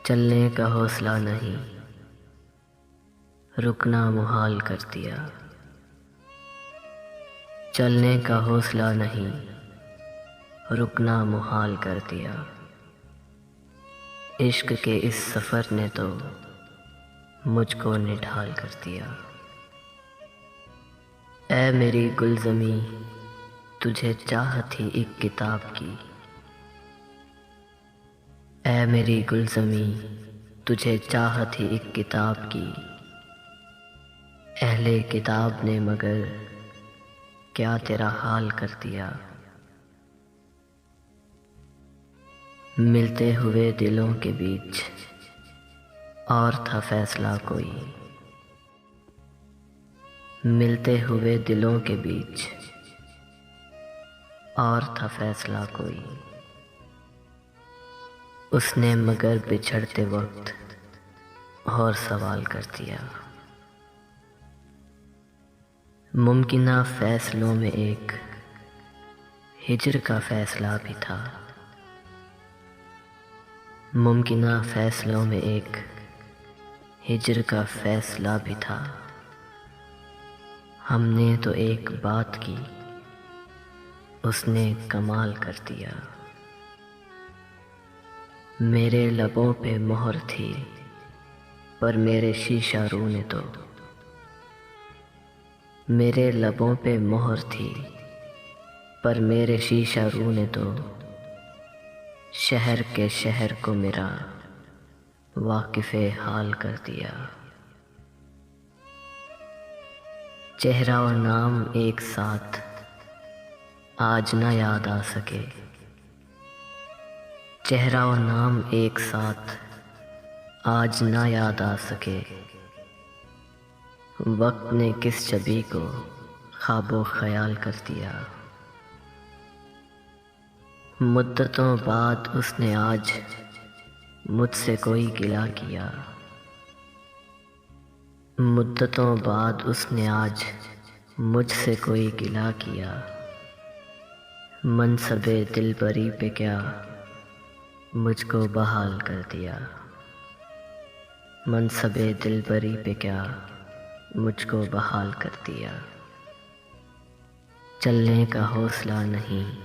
चलने का हौसला नहीं, रुकना मुहाल कर दिया। चलने का हौसला नहीं, रुकना मुहाल कर दिया। इश्क के इस सफ़र ने तो मुझको निढाल कर दिया। ऐ मेरी गुलज़मी, तुझे चाहत ही एक किताब की। ऐ मेरी गुलज़मी, तुझे चाहत ही एक किताब की। अहले किताब ने मगर क्या तेरा हाल कर दिया। मिलते हुए दिलों के बीच और था फैसला कोई। मिलते हुए दिलों के बीच और था फैसला कोई। उसने मगर बिछड़ते वक्त और सवाल कर दिया। मुमकिना फैसलों में एक हिज्र का फैसला भी था। मुमकिना फैसलों में एक हिज्र का फैसला भी था। हमने तो एक बात की, उसने कमाल कर दिया। मेरे लबों पे मोहर थी, पर मेरे शीशा रू ने तो। मेरे लबों पे मोहर थी, पर मेरे शीशा रू ने तो शहर के शहर को मेरा वाकिफ़े हाल कर दिया। चेहरा और नाम एक साथ आज ना याद आ सके। चेहरा और नाम एक साथ आज ना याद आ सके। वक्त ने किस छवि को ख्वाबो ख्याल कर दिया। मुद्दतों बाद उसने आज मुझसे कोई गिला किया। मुद्दतों बाद उसने आज मुझसे कोई गिला किया। मनसबे दिलबरी पे क्या मुझको बहाल कर दिया। मनसबे दिलबरी पे क्या मुझको बहाल कर दिया। चलने का हौसला नहीं,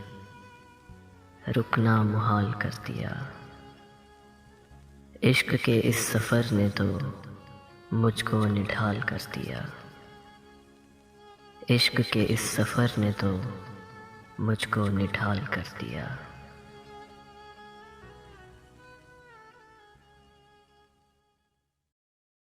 रुकना मुहाल कर दिया। इश्क के इस सफ़र ने तो मुझको निढाल कर दिया। इश्क के इस सफ़र ने तो मुझको निढाल कर दिया।